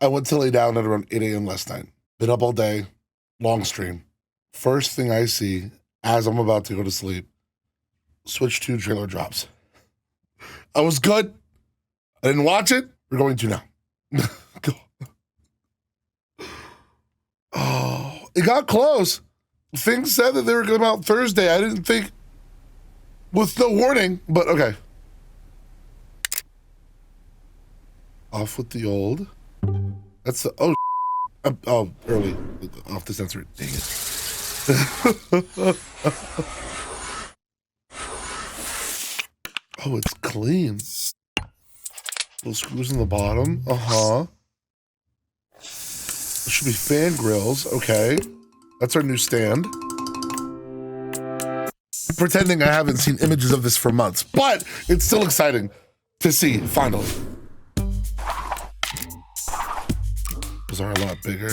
I went to lay down at around 8 a.m. last night. Been up all day, long stream. First thing I see as I'm about to go to sleep, Switch 2 trailer drops. I was good. I didn't watch it. We're going to now. Oh, it got close. Things said that they were going to come out Thursday. I didn't think, with no warning, but okay. Off with the old. That's the, early. Off the sensor. Dang it. Oh, it's clean. Little screws in the bottom. Uh-huh. There should be fan grills. Okay. That's our new stand. Pretending I haven't seen images of this for months, but it's still exciting to see, finally. Those are a lot bigger.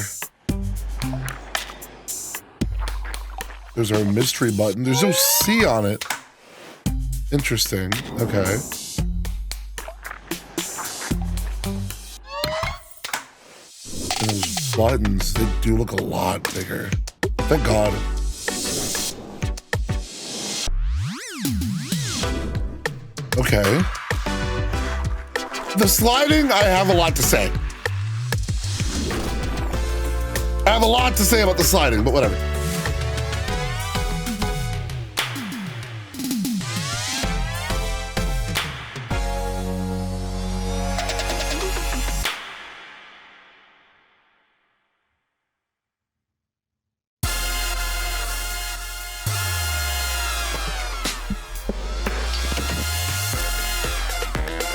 There's our mystery button. There's no C on it. Interesting. Okay. And those buttons, they do look a lot bigger. Thank God. Okay. The sliding, I have a lot to say. I have a lot to say about the sliding, but whatever.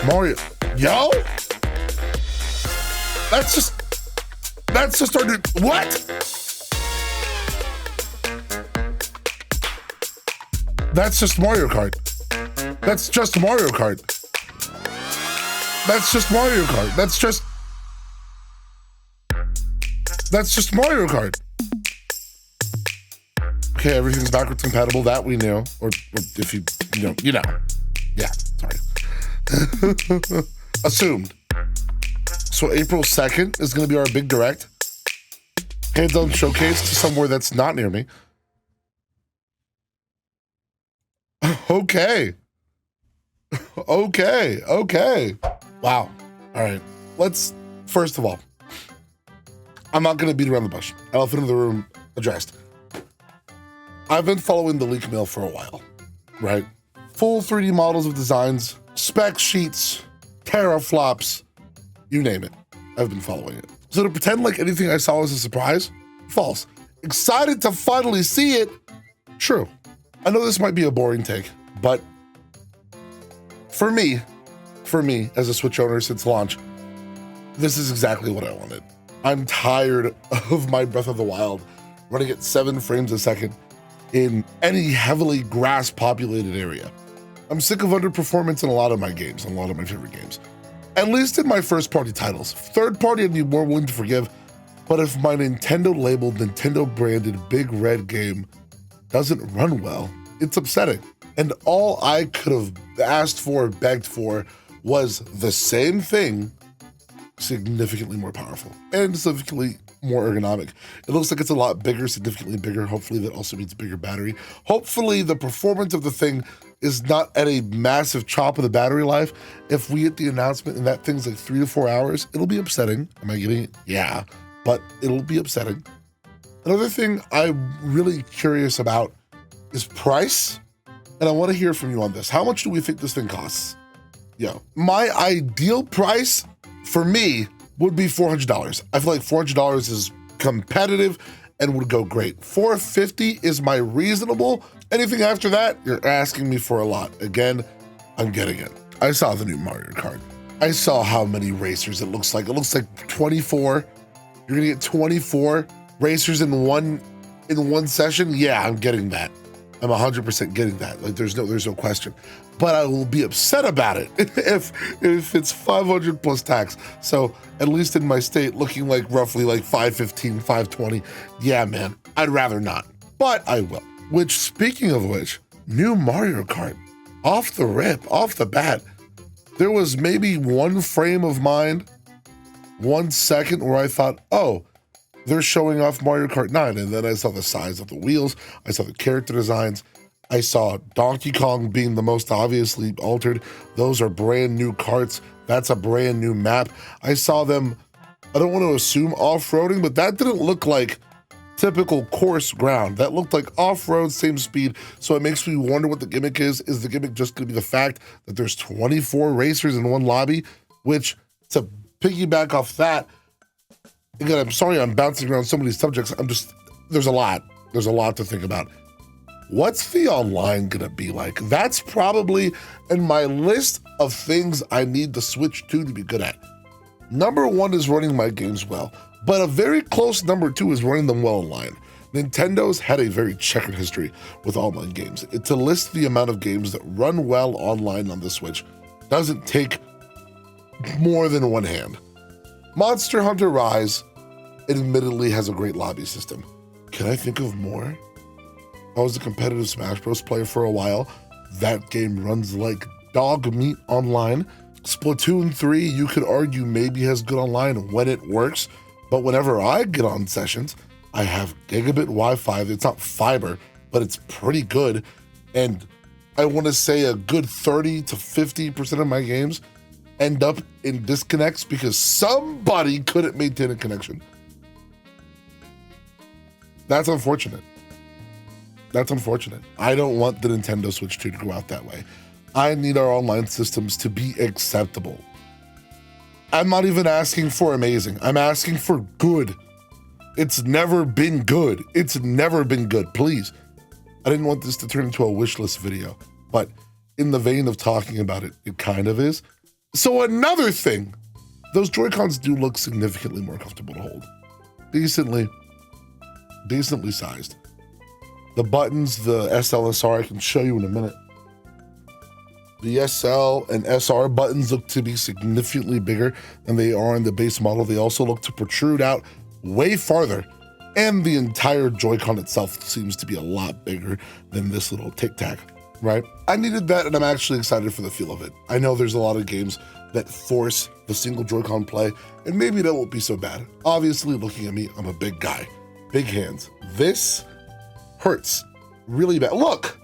Mario, yo? That's just our new, what? That's just Mario Kart. That's just Mario Kart. That's just Mario Kart. That's just Mario Kart. Okay, everything's backwards compatible, that we knew. Or if you know. Yeah, sorry. Assumed. So April 2nd is going to be our big direct. Hands-on showcase to somewhere that's not near me. Okay. Okay. Wow. All right. Let's, first of all, I'm not going to beat around the bush. Elephant in the room addressed. I've been following the leak mail for a while, right? Full 3D models of designs, spec sheets, teraflops, you name it. I've been following it. So to pretend like anything I saw was a surprise, false. Excited to finally see it, true. I know this might be a boring take, but for me, as a Switch owner since launch, this is exactly what I wanted. I'm tired of my Breath of the Wild running at 7 frames a second in any heavily grass-populated area. I'm sick of underperformance in a lot of my games, a lot of my favorite games. At least in my first-party titles. Third-party, I'd be more willing to forgive, but if my Nintendo-labeled, Nintendo-branded Big Red game doesn't run well, it's upsetting. And all I could have asked for, begged for, was the same thing, significantly more powerful and significantly more ergonomic. It looks like it's a lot bigger, significantly bigger. Hopefully that also means bigger battery. Hopefully the performance of the thing is not at a massive chop of the battery life. If we get the announcement and that thing's like 3 to 4 hours, it'll be upsetting. Am I getting it? Yeah, but it'll be upsetting. Another thing I'm really curious about is price. And I want to hear from you on this. How much do we think this thing costs? Yo, my ideal price for me would be $400. I feel like $400 is competitive and would go great. $450 is my reasonable. Anything after that, you're asking me for a lot. Again, I'm getting it. I saw the new Mario Kart. I saw how many racers it looks like. It looks like 24. You're gonna get 24 racers in one session. Yeah, I'm getting that. I'm 100% getting that. Like there's no question. But I will be upset about it if it's 500 plus tax. So at least in my state, looking like roughly like 515, 520. Yeah, man, I'd rather not, but I will. Which, speaking of which, new Mario Kart, off the rip, off the bat, there was maybe one frame of mind 1 second where I thought, oh, they're showing off Mario Kart 9. And then I saw the size of the wheels. I saw the character designs. I saw Donkey Kong being the most obviously altered. Those are brand new karts. That's a brand new map. I saw them, I don't want to assume off-roading, but that didn't look like typical course ground. That looked like off-road, same speed. So it makes me wonder what the gimmick is. Is the gimmick just going to be the fact that there's 24 racers in one lobby? Which, to piggyback off that, again, I'm sorry I'm bouncing around so many subjects. There's a lot to think about. What's the online gonna be like? That's probably in my list of things I need the Switch 2 to be good at. Number 1 is running my games well, but a very close number 2 is running them well online. Nintendo's had a very checkered history with online games. To list the amount of games that run well online on the Switch doesn't take more than one hand. Monster Hunter Rise admittedly has a great lobby system. Can I think of more? I was a competitive Smash Bros. Player for a while. That game runs like dog meat online. Splatoon 3, you could argue maybe has good online when it works, but whenever I get on sessions, I have gigabit Wi-Fi. It's not fiber, but it's pretty good. And I want to say a good 30 to 50% of my games end up in disconnects because somebody couldn't maintain a connection. That's unfortunate. That's unfortunate. I don't want the Nintendo Switch 2 to go out that way. I need our online systems to be acceptable. I'm not even asking for amazing. I'm asking for good. It's never been good. It's never been good. Please. I didn't want this to turn into a wish list video, but in the vein of talking about it, it kind of is. So another thing, those Joy-Cons do look significantly more comfortable to hold. Decently sized. The buttons, the SLSR, I can show you in a minute. The SL and SR buttons look to be significantly bigger than they are in the base model. They also look to protrude out way farther. And the entire Joy-Con itself seems to be a lot bigger than this little Tic Tac, right? I needed that, and I'm actually excited for the feel of it. I know there's a lot of games that force the single Joy-Con play, and maybe that won't be so bad. Obviously, looking at me, I'm a big guy, big hands. This hurts really bad. Look,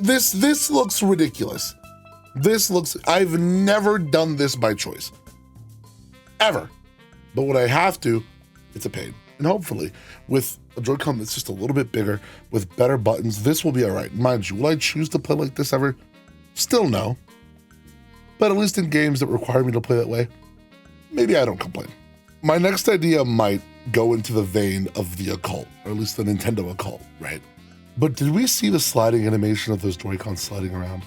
this looks ridiculous. I've never done this by choice, ever. But when I have to, it's a pain. And hopefully, with a Joy-Con that's just a little bit bigger, with better buttons, this will be all right. Mind you, will I choose to play like this ever? Still no. But at least in games that require me to play that way, maybe I don't complain. My next idea might go into the vein of the occult, or at least the Nintendo occult, right? But did we see the sliding animation of those Joy-Cons sliding around?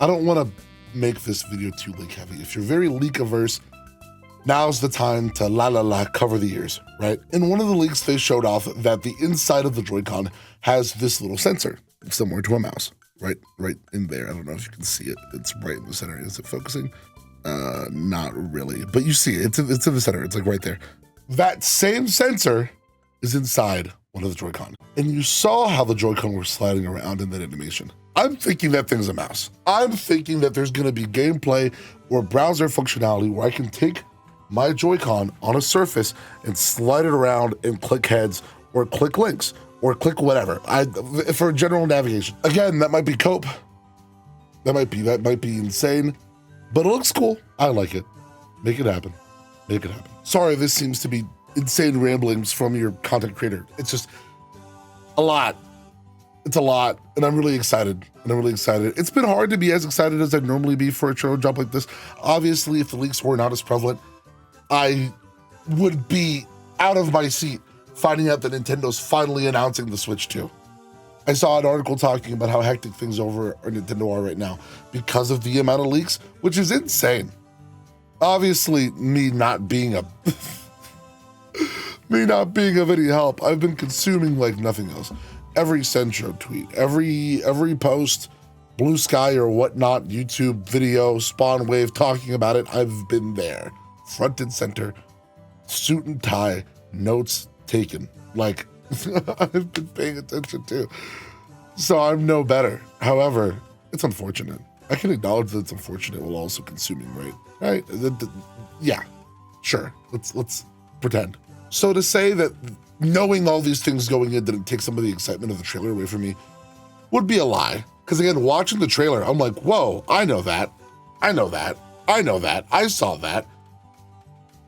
I don't want to make this video too leak heavy. If you're very leak averse, now's the time to cover the ears, right? In one of the leaks, they showed off that the inside of the Joy-Con has this little sensor, similar to a mouse, right in there. I don't know if you can see it. It's right in the center. Is it focusing? Not really, but you see it. It's in the center. It's like right there. That same sensor is inside one of the Joy-Con. And you saw how the Joy-Con were sliding around in that animation. I'm thinking that thing's a mouse. I'm thinking that there's gonna be gameplay or browser functionality where I can take my Joy-Con on a surface and slide it around and click heads or click links or click whatever for general navigation. Again, that might be cope. That might be insane, but it looks cool. I like it. Make it happen. Make it happen. Sorry, this seems to be insane ramblings from your content creator. It's just a lot. It's a lot, and I'm really excited. It's been hard to be as excited as I'd normally be for a trailer drop like this. Obviously, if the leaks were not as prevalent, I would be out of my seat finding out that Nintendo's finally announcing the Switch 2. I saw an article talking about how hectic things over at Nintendo are right now because of the amount of leaks, which is insane. Obviously, me not being of any help, I've been consuming like nothing else. Every Centro tweet, every post, Blue Sky or whatnot, YouTube video, Spawn Wave talking about it, I've been there. Front and center, suit and tie, notes taken. Like, I've been paying attention too. So I'm no better. However, it's unfortunate. I can acknowledge that it's unfortunate while also consuming, right? Yeah. Sure, let's pretend. So to say that knowing all these things going in didn't take some of the excitement of the trailer away from me would be a lie. Because again, watching the trailer, I'm like, whoa, I know that. I know that. I know that. I saw that.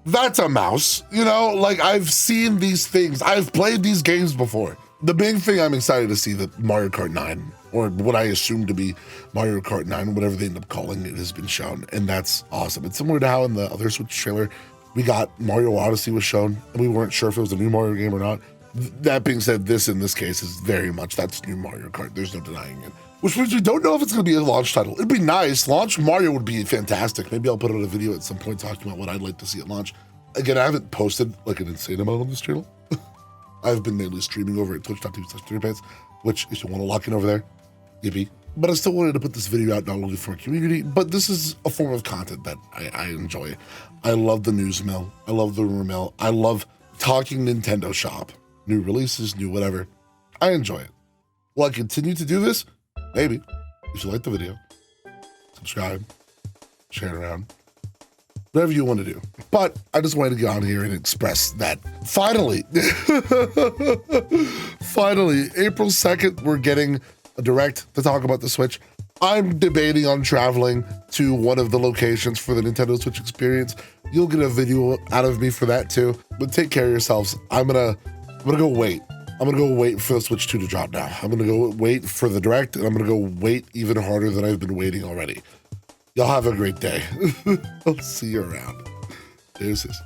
That's a mouse. You know, like I've seen these things. I've played these games before. The big thing I'm excited to see that Mario Kart 9, or what I assume to be Mario Kart 9, whatever they end up calling it, has been shown. And that's awesome. It's similar to how in the other Switch trailer, we got Mario Odyssey was shown, and we weren't sure if it was a new Mario game or not. That being said, this in this case is very much that's new Mario Kart. There's no denying it. Which means we don't know if it's going to be a launch title. It'd be nice. Launch Mario would be fantastic. Maybe I'll put out a video at some point talking about what I'd like to see at launch. Again, I haven't posted like an insane amount on this channel. I've been mainly streaming over at twitch.tv/3pants, which if you want to lock in over there, yippee. But I still wanted to put this video out not only for our community, but this is a form of content that I enjoy. I love the news mill. I love the rumor mill. I love talking Nintendo shop. New releases, new whatever. I enjoy it. Will I continue to do this? Maybe. If you like the video, subscribe, share it around, whatever you want to do. But I just wanted to get on here and express that finally, finally, April 2nd, we're getting a direct to talk about the Switch. I'm debating on traveling to one of the locations for the Nintendo Switch experience. You'll get a video out of me for that too, but take care of yourselves. I'm gonna go wait. I'm gonna go wait for the Switch 2 to drop now. I'm gonna go wait for the direct, and I'm gonna go wait even harder than I've been waiting already. Y'all have a great day. I'll see you around. Deuces.